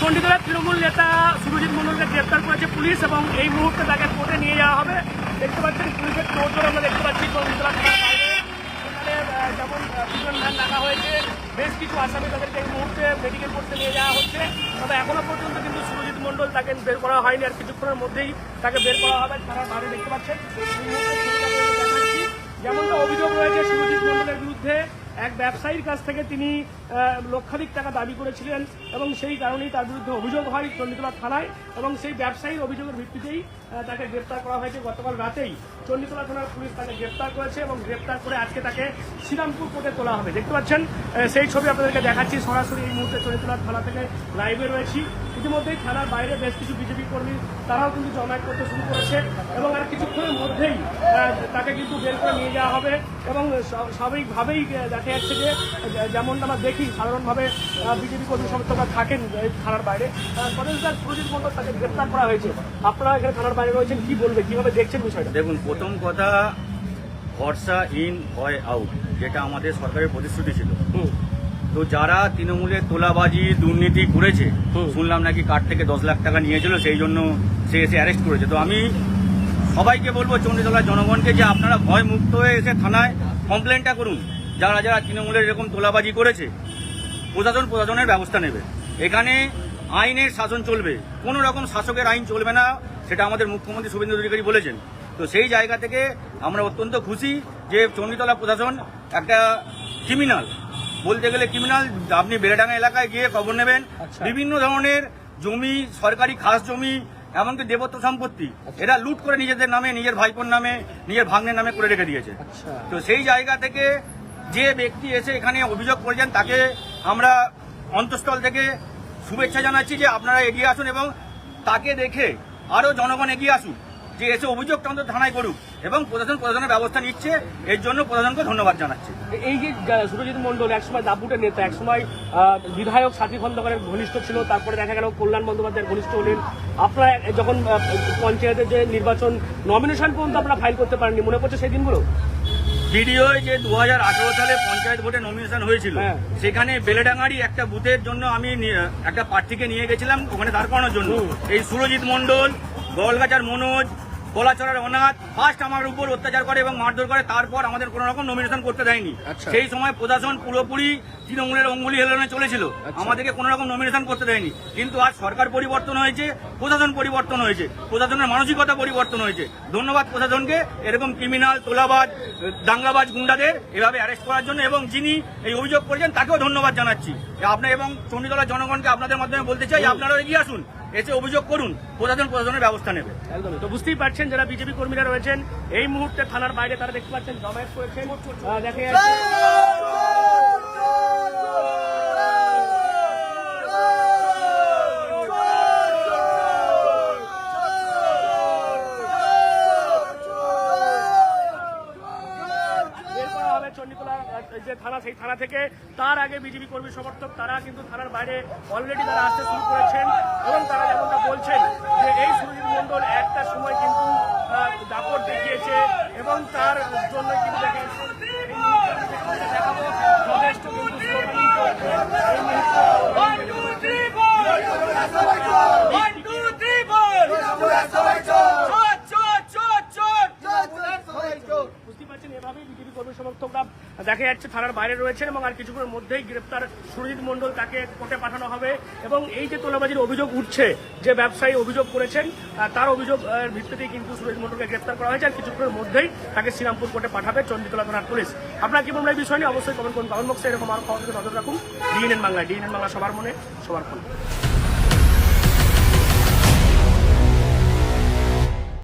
চণ্ডীতলার তৃণমূল নেতা সুরজিৎ মণ্ডলকে গ্রেপ্তার করেছে পুলিশ এবং এই মুহূর্তে তাকে কোর্টে নিয়ে যাওয়া হবে। দেখতে পাচ্ছেন পুলিশের তোড়জোড় আমরা দেখতে পাচ্ছি চণ্ডীতলা থানার বাইরে। এখানে যেমন দুজন ভ্যান রাখা হয়েছে, বেশ কিছু আসামি তাদেরকে এই মুহূর্তে মেডিকেল করতে নিয়ে যাওয়া হচ্ছে। তবে এখনো পর্যন্ত কিন্তু সুরজিৎ মণ্ডল তাকে বের করা হয়নি, আর কিছুক্ষণের মধ্যেই তাকে বের করা হবে থানার বাইরে। দেখতে পাচ্ছেন যেমনটা অভিযোগ রয়েছে সুরজিৎ মণ্ডলের বিরুদ্ধে, এক ব্যবসায়ীর কাছ থেকে তিনি লক্ষাধিক টাকা দাবি করেছিলেন এবং সেই কারণেই তার বিরুদ্ধে অভিযোগ হয় চণ্ডীতলা থানায় এবং সেই ব্যবসায়ীর অভিযোগের ভিত্তিতেই তাকে গ্রেপ্তার করা হয়েছে। গতকাল রাতেই চণ্ডীতলা থানার পুলিশ তাকে গ্রেপ্তার করেছে এবং গ্রেপ্তার করে আজকে তাকে শ্রীরামপুর কোর্টে তোলা হবে। দেখতে পাচ্ছেন সেই ছবি আপনাদেরকে দেখাচ্ছি সরাসরি এই মুহূর্তে চণ্ডীতলা থানা থেকে লাইভে রয়েছি। ইতিমধ্যেই থানার বাইরে বেশ কিছু বিজেপি কর্মী তারাও কিন্তু জমায়েত করতে শুরু করেছে এবং আর কিছুক্ষণের মধ্যেই তাকে কিন্তু বের করে নিয়ে যাওয়া হবে এবং স্বাভাবিকভাবেই দেখা যাচ্ছে যে যেমনটা আমরা দেখি সাধারণভাবে বিজেপি কর্মী সমর্থকরা থাকেন থানার বাইরে। স্বতন্ত্র সুরজিৎ মণ্ডল তাকে গ্রেপ্তার করা হয়েছে, আপনারা এখানে থানার বাইরে রয়েছেন, কি বলবে, কিভাবে দেখছেন বিষয়টা? দেখুন, প্রথম কথা ভরসা ইন হয় আউট, যেটা আমাদের সরকারের প্রতিশ্রুতি ছিল। তো যারা তৃণমূলের তোলাবাজি দুর্নীতি করেছে, শুনলাম নাকি কার্ড থেকে 10 লাখ টাকা নিয়েছিল, সেই জন্য সে এসে অ্যারেস্ট করেছে। তো আমি সবাইকে বলবো, চণ্ডীতলার জনগণকে, যে আপনারা ভয় মুক্ত হয়ে এসে থানায় কমপ্লেনটা করুন। যারা যারা তৃণমূলের এরকম তোলাবাজি করেছে, প্রশাসনের ব্যবস্থা নেবে। এখানে আইনের শাসন চলবে, কোনো রকম শাসকের আইন চলবে না, সেটা আমাদের মুখ্যমন্ত্রী শুভেন্দু অধিকারী বলেছেন। তো সেই জায়গা থেকে আমরা অত্যন্ত খুশি যে চণ্ডীতলা প্রশাসন একটা ক্রিমিনাল, বলতে গেলে ক্রিমিনাল, আপনি বেলেডাঙ্গা এলাকায় গিয়ে খবর নেবেন, বিভিন্ন ধরনের জমি, সরকারি খাস জমি, এমনকি দেবত্ব সম্পত্তি এরা লুট করে নিজেদের নামে, নিজের ভাইপোর নামে, নিজের ভাগ্নের নামে করে রেখে দিয়েছে। তো সেই জায়গা থেকে যে ব্যক্তি এসে এখানে অভিযোগ করেছেন তাকে আমরা অন্তঃস্থল থেকে শুভেচ্ছা জানাচ্ছি যে আপনারা এগিয়ে আসুন এবং তাকে দেখে আরও জনগণ এগিয়ে আসুন, যে এসে অভিযোগটা অন্তত থানায় করুক এবং প্রশাসনের ব্যবস্থা নিচ্ছে। এর জন্য প্রশাসনকে ধন্যবাদ জানাচ্ছি। এই যে সুরজিৎ মণ্ডল একসময় দাপুটের নেতা, একসময় বিধায়ক সাথী খন্দকারের ঘনিষ্ঠ ছিল, তারপরে দেখা গেল কল্যাণ বন্দ্যোপাধ্যায়ের ঘনিষ্ঠ হলেন। আপনারা যখন পঞ্চায়েতের যে নির্বাচন নমিনেশন পর্যন্ত আপনারা ফাইল করতে পারেননি, মনে পড়ছে সেই দিনগুলো? ভিডিও যে 2018 সালে পঞ্চায়েত ভোটে নমিনেশন হয়েছিল, সেখানে বেলেডাঙ্গারি একটা বুথের জন্য আমি একটা প্রার্থীকে নিয়ে গেছিলাম ওখানে দাঁড় করানোর জন্য। এই সুরজিৎ মণ্ডল, গলগাছার মনোজ, কলাচড়ার অনাথ ফার্স্ট আমার উপর অত্যাচার করে এবং মারধর করে, তারপর আমাদের কোনো রকম নমিনেশন করতে দেয়নি। সেই সময় প্রশাসন পুরোপুরি তৃণমূলের অঙ্গুলি হেলনে চলেছিল, আমাদেরকে কোনো রকম নমিনেশন করতে দেয়নি। কিন্তু আজ সরকার পরিবর্তন হয়েছে, প্রশাসন পরিবর্তন হয়েছে, প্রশাসনের মানসিকতা পরিবর্তন হয়েছে। ধন্যবাদ প্রশাসনকে এরকম ক্রিমিনাল, তোলাবাজ, দাঙ্গাবাজ গুন্ডাদের এভাবে অ্যারেস্ট করার জন্য, এবং যিনি এই অভিযোগ করেছেন তাকেও ধন্যবাদ জানাচ্ছি। আপনার এবং চণ্ডীতলার জনগণকে আপনাদের মাধ্যমে বলতে চাই, আপনারা এগিয়ে আসুন, এসে অভিযোগ করুন, প্রশাসনের ব্যবস্থা নেবে। একদমই। তো বুঝতেই পারছেন যারা বিজেপি কর্মীরা রয়েছেন এই মুহূর্তে থানার বাইরে, তারা দেখতে পাচ্ছেন জমায়েত করেছেন। দেখা যাচ্ছে চণ্ডীতলা যে থানা, সেই থানা থেকে তার আগে বিজেপি কর্মী সমর্থক তারা কিন্তু থানার বাইরে অলরেডি তারা আসতে শুরু করেছেন এবং তারা যেমনটা বলছেন যে এই সুরজিৎ মণ্ডল একটা সময় কিন্তু দাপট দেখিয়েছে এবং তার জন্য কিন্তু দেখাবো যথেষ্ট বুঝতে পারছেন। এভাবেই বিজেপি কর্মী সমর্থকরা দেখা যাচ্ছে থানার বাইরে রয়েছেন এবং আর কিছুক্ষণের মধ্যেই গ্রেপ্তার সুরজিৎ মণ্ডল তাকে কোর্টে পাঠানো হবে। এবং এই যে তোলাবাজির অভিযোগ উঠছে, যে ব্যবসায়ী অভিযোগ করেছেন তার অভিযোগ ভিত্তিতেই কিন্তু সুরজিৎ মণ্ডলকে গ্রেপ্তার করা হয়েছে, আর কিছুক্ষণের মধ্যেই তাকে শ্রীরামপুর কোর্টে পাঠাবে চণ্ডীতলা থানার পুলিশ। আপনারা কি বলবেন এই বিষয় নিয়ে অবশ্যই কমেন্ট করুন, কমেন্ট বক্সে এরকম আরো খবর নজর রাখুন। ডিএনএন বাংলা, ডিএনএন বাংলা সবার মনে সবার ফোন।